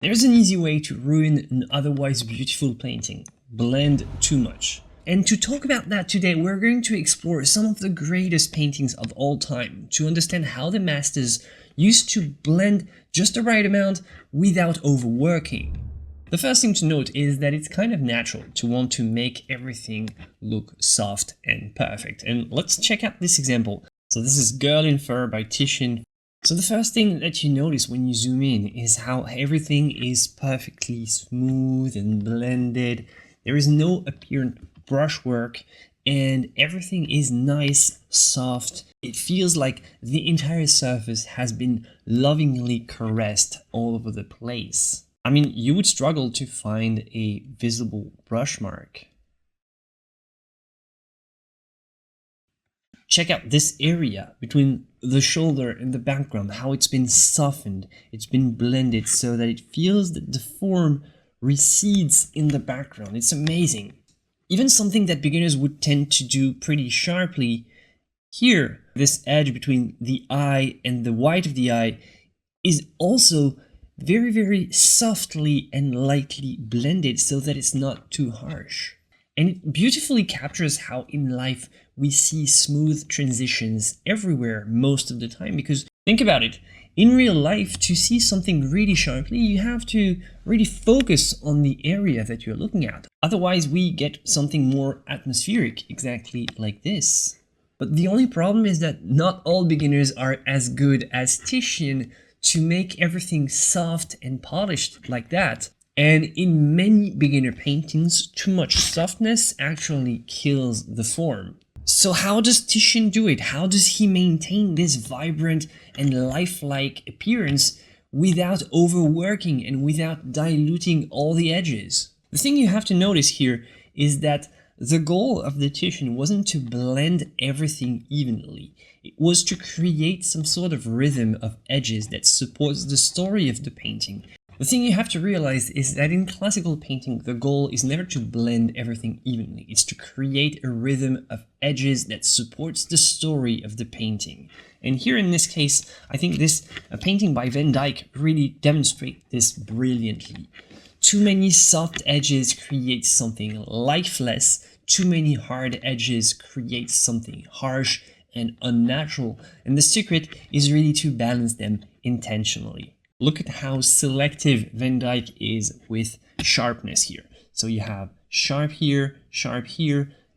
There's an easy way to ruin an otherwise beautiful painting: blend too much. And to talk about that today, we're going to explore some of the greatest paintings of all time to understand how the masters used to blend just the right amount without overworking. The first thing to note is that it's kind of natural to want to make everything look soft and perfect. And let's check out this example. So this is Girl in Fur by Titian. So the first thing that you notice when you zoom in is how everything is perfectly smooth and blended. There is no apparent brushwork and everything is nice, soft. It feels like the entire surface has been lovingly caressed all over the place. I mean, you would struggle to find a visible brush mark. Check out this area between the shoulder and the background, how it's been softened, it's been blended so that it feels that the form recedes in the background. It's amazing. Even something that beginners would tend to do pretty sharply, here, this edge between the eye and the white of the eye is also very, very softly and lightly blended so that it's not too harsh. And it beautifully captures how in life we see smooth transitions everywhere most of the time, because think about it, in real life, to see something really sharply, you have to really focus on the area that you're looking at. Otherwise, we get something more atmospheric, exactly like this. But the only problem is that not all beginners are as good as Titian to make everything soft and polished like that. And in many beginner paintings, too much softness actually kills the form. So how does Titian do it? How does he maintain this vibrant and lifelike appearance without overworking and without diluting all the edges? The thing you have to notice here is that the goal of the Titian wasn't to blend everything evenly. It was to create some sort of rhythm of edges that supports the story of the painting. The thing you have to realize is that in classical painting, the goal is never to blend everything evenly. It's to create a rhythm of edges that supports the story of the painting. And here in this case, I think this painting by Van Dyck really demonstrates this brilliantly. Too many soft edges create something lifeless. Too many hard edges create something harsh and unnatural. And the secret is really to balance them intentionally. Look at how selective Van Dyck is with sharpness here. So you have sharp here,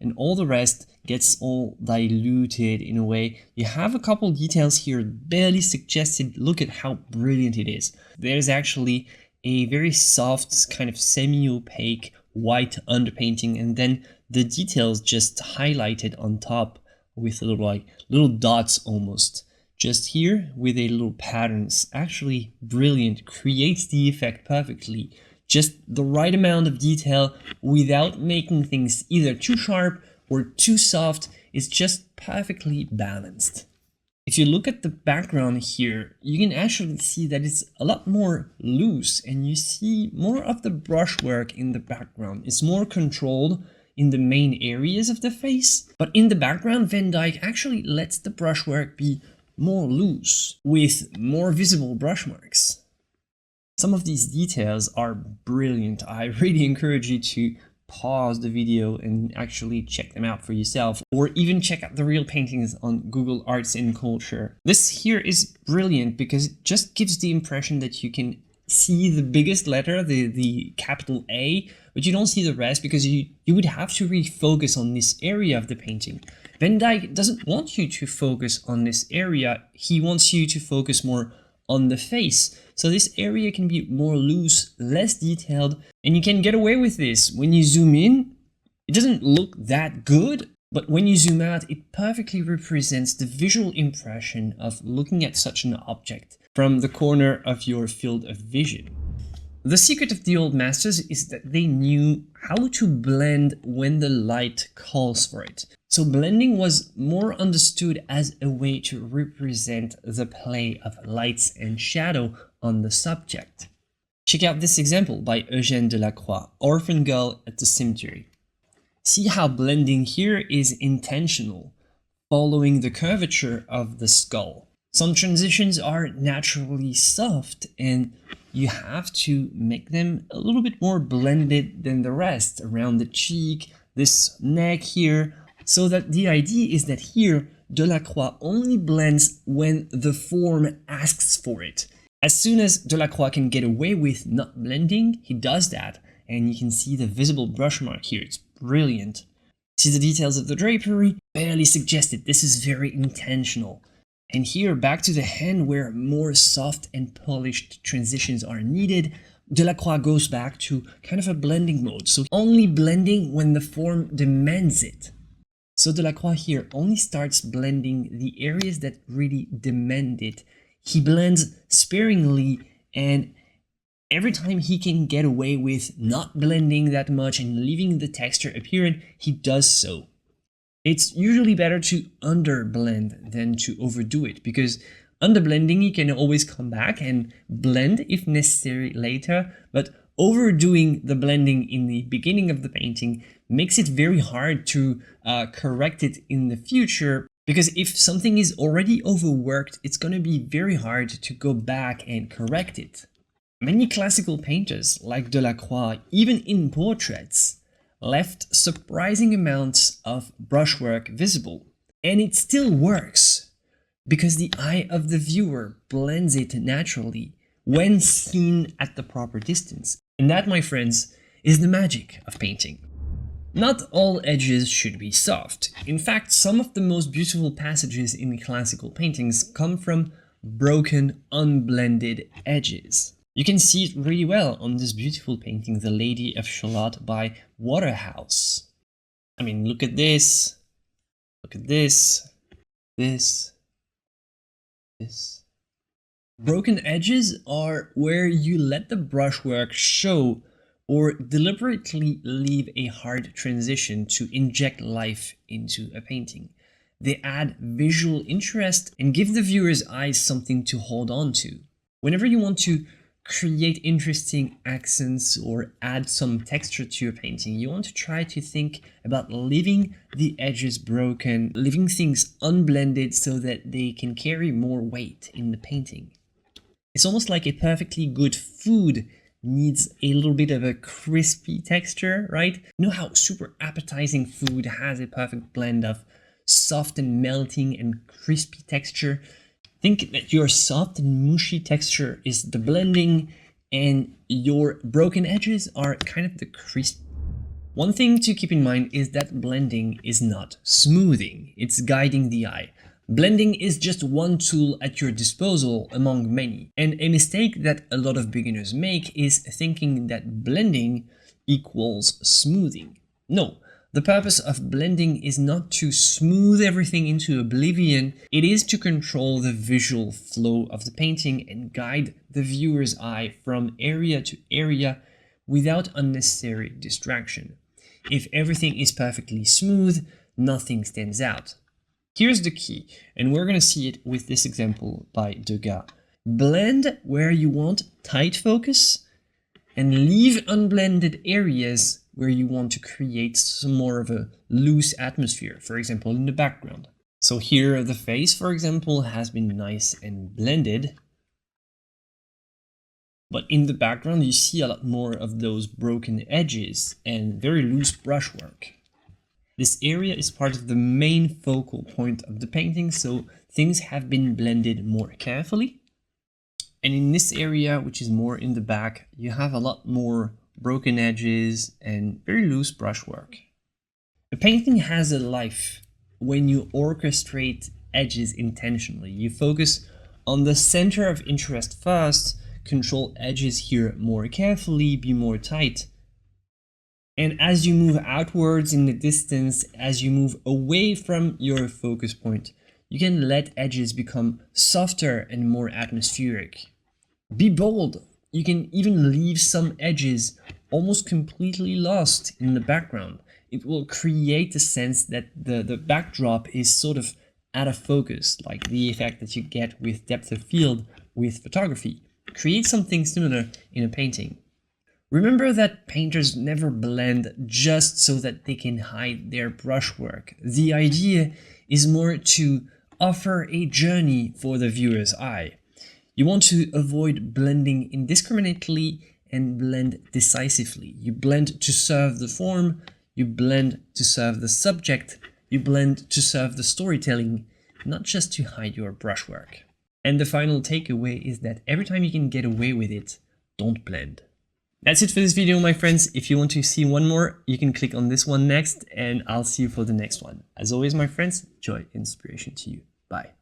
and all the rest gets all diluted in a way. You have a couple details here barely suggested. Look at how brilliant it is. There's actually a very soft, kind of semi-opaque white underpainting, and then the details just highlighted on top with little dots almost. Just here with a little patterns, actually brilliant, creates the effect perfectly. Just the right amount of detail without making things either too sharp or too soft. It's just perfectly balanced. If you look at the background here, you can actually see that it's a lot more loose and you see more of the brushwork in the background. It's more controlled in the main areas of the face, but in the background, Van Dyck actually lets the brushwork be more loose, with more visible brush marks. Some of these details are brilliant. I really encourage you to pause the video and actually check them out for yourself, or even check out the real paintings on Google Arts and Culture. This here is brilliant because it just gives the impression that you can see the biggest letter, the capital A, but you don't see the rest because you would have to really focus on this area of the painting. Van Dyck doesn't want you to focus on this area, he wants you to focus more on the face. So this area can be more loose, less detailed, and you can get away with this. When you zoom in, it doesn't look that good, but when you zoom out, it perfectly represents the visual impression of looking at such an object from the corner of your field of vision. The secret of the old masters is that they knew how to blend when the light calls for it. So blending was more understood as a way to represent the play of lights and shadow on the subject. Check out this example by Eugène Delacroix, Orphan Girl at the Cemetery. See how blending here is intentional, following the curvature of the skull. Some transitions are naturally soft and you have to make them a little bit more blended than the rest, around the cheek, this neck here, so that the idea is that here, Delacroix only blends when the form asks for it. As soon as Delacroix can get away with not blending, he does that, and you can see the visible brush mark here. It's brilliant. See the details of the drapery? Barely suggested. This is very intentional. And here, back to the hand where more soft and polished transitions are needed, Delacroix goes back to kind of a blending mode. So only blending when the form demands it. So Delacroix here only starts blending the areas that really demand it. He blends sparingly, and every time he can get away with not blending that much and leaving the texture apparent, he does so. It's usually better to underblend than to overdo it, because underblending you can always come back and blend if necessary later, but overdoing the blending in the beginning of the painting makes it very hard to correct it in the future, because if something is already overworked, it's going to be very hard to go back and correct it. Many classical painters, like Delacroix, even in portraits, left surprising amounts of brushwork visible. And it still works, because the eye of the viewer blends it naturally when seen at the proper distance. And that, my friends, is the magic of painting. Not all edges should be soft. In fact, some of the most beautiful passages in classical paintings come from broken, unblended edges. You can see it really well on this beautiful painting, The Lady of Shalott by Waterhouse. I mean, look at this, this. Broken edges are where you let the brushwork show or deliberately leave a hard transition to inject life into a painting. They add visual interest and give the viewer's eyes something to hold on to. Whenever you want to create interesting accents or add some texture to your painting, you want to try to think about leaving the edges broken, leaving things unblended so that they can carry more weight in the painting. It's almost like a perfectly good food needs a little bit of a crispy texture, right? You know how super appetizing food has a perfect blend of soft and melting and crispy texture? Think that your soft and mushy texture is the blending and your broken edges are kind of the crisp. One thing to keep in mind is that blending is not smoothing, it's guiding the eye. Blending is just one tool at your disposal among many, and a mistake that a lot of beginners make is thinking that blending equals smoothing. No, the purpose of blending is not to smooth everything into oblivion, it is to control the visual flow of the painting and guide the viewer's eye from area to area without unnecessary distraction. If everything is perfectly smooth, nothing stands out. Here's the key, and we're going to see it with this example by Dugga. Blend where you want tight focus and leave unblended areas where you want to create some more of a loose atmosphere, for example, in the background. So here the face, for example, has been nice and blended, but in the background you see a lot more of those broken edges and very loose brushwork. This area is part of the main focal point of the painting, so things have been blended more carefully. And in this area, which is more in the back, you have a lot more broken edges and very loose brushwork. A painting has a life when you orchestrate edges intentionally. You focus on the center of interest first, control edges here more carefully, be more tight. And as you move outwards in the distance, as you move away from your focus point, you can let edges become softer and more atmospheric. Be bold. You can even leave some edges almost completely lost in the background. It will create a sense that the backdrop is sort of out of focus, like the effect that you get with depth of field with photography. Create something similar in a painting. Remember that painters never blend just so that they can hide their brushwork. The idea is more to offer a journey for the viewer's eye. You want to avoid blending indiscriminately and blend decisively. You blend to serve the form, you blend to serve the subject, you blend to serve the storytelling, not just to hide your brushwork. And the final takeaway is that every time you can get away with it, don't blend. That's it for this video, my friends. If you want to see one more, you can click on this one next, and I'll see you for the next one. As always, my friends, joy and inspiration to you. Bye.